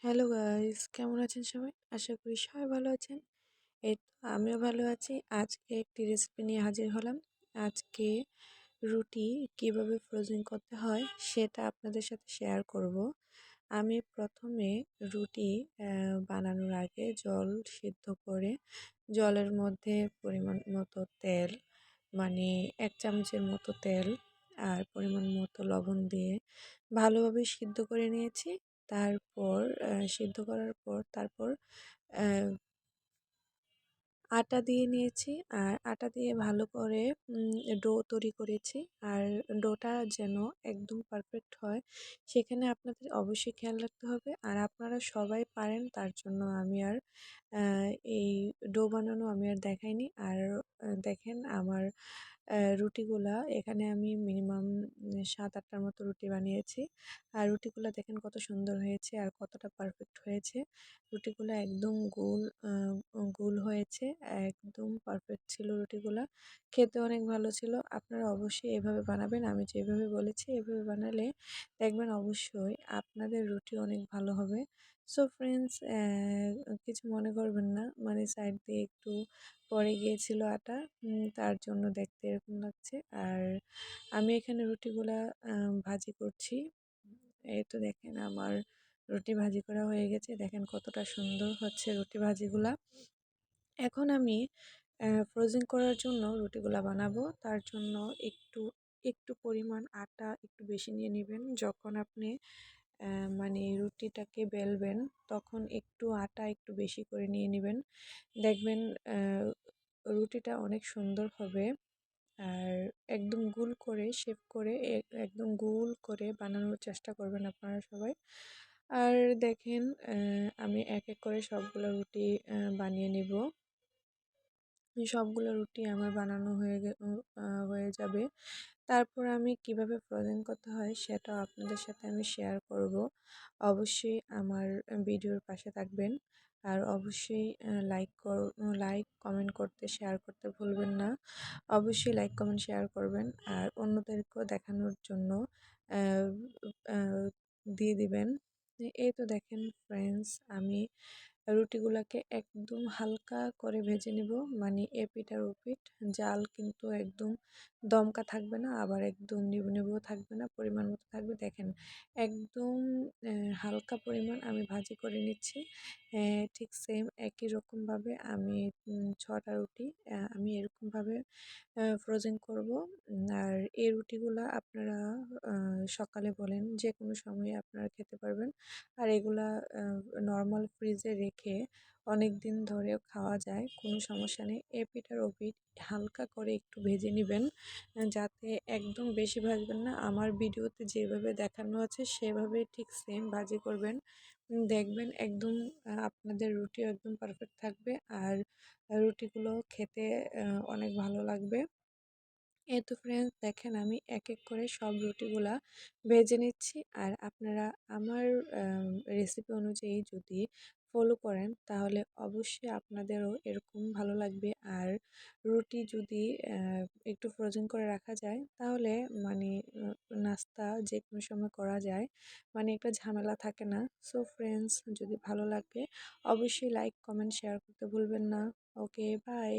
Hello guys, কেমন আছেন সবাই? আশা করি সবাই ভালো আছেন। এই তো আমিও ভালো আছি। আজকে একটি রেসিপি নিয়ে হাজির হলাম। আজকে রুটি কিভাবে ফ্রোজেন করতে হয় সেটা আপনাদের সাথে শেয়ার করব। আমি প্রথমে রুটি বানানোর আগে জল সিদ্ধ করে জলের মধ্যে পরিমাণ মতো তেল, মানে ১ চামচের মতো তেল আর পরিমাণ মতো লবণ দিয়ে ভালোভাবে সিদ্ধ করে নিয়েছি। তারপর সিদ্ধ করার পর তারপর অ্যা আটা দিয়ে নিয়েছি। আর আটা দিয়ে ভালো করে ডো তৈরি করেছি। আর ডোটা যেন একদম পারফেক্ট হয় সেখানে আপনাদের অবশ্যই খেয়াল রাখতে হবে। আর আপনারা সবাই পারেন তার জন্য আমি আর আ এই ডো বানানো আমি আর দেখাইনি। আর দেখেন আমার রুটিগুলা এখানে আমি মিনিমাম ৭-৮ টার মতো রুটি বানিয়েছি। আর রুটিগুলা দেখেন কত সুন্দর হয়েছে আর কতটা পারফেক্ট হয়েছে। রুটিগুলা একদম গোল হয়েছে। একদম পারফেক্ট ছিল রুটিগুলা। খেতে অনেক ভালো ছিল। আপনারা অবশ্যই এভাবে বানাবেন। আমি যেভাবে বলেছি এভাবে বানালে দেখবেন অবশ্যই আপনাদের রুটি অনেক ভালো হবে। সো ফ্রেন্ডস, কিছু মনে করবেন না। মানে সাইড দিয়ে একটু পড়ে গিয়েছিল আটা। তার জন্য দেখতে এরকম লাগছে। আর আমি এখানে রুটিগুলা ভাজি করছি। এই তো দেখেন আমার রুটি ভাজি করা হয়ে গেছে। দেখেন কতটা সুন্দর হচ্ছে রুটি ভাজিগুলা। এখন আমি ফ্রোজেন করার জন্য রুটিগুলা বানাবো। তার জন্য একটু একটু পরিমাণ আটা একটু বেশি নিয়ে নিবেন। যখন আপনি মানে রুটিটাকে বেলবেন তখন একটু আটা একটু বেশি করে নিয়ে নিবেন। দেখবেন রুটিটা অনেক সুন্দর হবে। আর একদম গোল করে শেপ করে একদম গোল করে বানানোর চেষ্টা করবেন আপনারা সবাই। আর দেখেন আমি এক এক করে সবগুলো রুটি বানিয়ে নিব। সবগুলো রুটি আমার বানানো হয়ে যাবে। তারপর আমি কিভাবে ফ্রোজেন করতে হয় সেটাও আপনাদের সাথে আমি শেয়ার করব। অবশ্যই আমার ভিডিওর পাশে থাকবেন। আর অবশ্যই লাইক, কমেন্ট করতে, শেয়ার করতে ভুলবেন না। অবশ্যই লাইক, কমেন্ট, শেয়ার করবেন। আর অন্যদেরকেও দেখানোর জন্য অ্যা অ্যা দিয়ে দিবেন। এই তো দেখেন ফ্রেন্ডস, আমি রুটিগুলাকে একদম হালকা করে ভেজে নিব। মানে এপিঠ আর ওপিঠ। জাল কিন্তু একদম দমকা থাকবে না, আবার একদম নিভু নিভুও থাকবে না, পরিমাণ মতো থাকবে। দেখেন একদম হালকা পরিমাণ আমি ভাজি করে নিচ্ছি। ঠিক সেম একই রকমভাবে আমি ৬টা রুটি আমি এরকমভাবে ফ্রোজেন করব। আর এই রুটিগুলা আপনারা সকালে বলেন যেকোনো সময়ে আপনারা খেতে পারবেন। আর এগুলা নরমাল ফ্রিজে রেখে অনেকদিন ধরেও খাওয়া যায়, কোনো সমস্যা নেই। এপিঠ আর ওপিঠ হালকা করে একটু ভেজে নিবেন, যাতে একদম বেশি ভাজবেন না। আমার ভিডিওতে যেভাবে দেখানো আছে সেভাবে ঠিক সেম ভাজি করবেন। দেখবেন একদম আপনাদের রুটিও একদম পারফেক্ট থাকবে। আর রুটিগুলো খেতে অনেক ভালো লাগবে। এই তো ফ্রেন্ডস, দেখেন আমি এক এক করে সব রুটিগুলা ভেজে নিচ্ছি। আর আপনারা আমার রেসিপি অনুযায়ী যদি ফলো করেন তাহলে অবশ্যই আপনাদেরও এরকম ভালো লাগবে। আর রুটি যদি একটু ফ্রোজেন করে রাখা যায় তাহলে মানে নাস্তা যে কোনো সময় করা যায়, মানে একটা ঝামেলা থাকে না। সো ফ্রেন্ডস, যদি ভালো লাগে অবশ্যই লাইক, কমেন্ট, শেয়ার করতে ভুলবেন না। ওকে, বাই।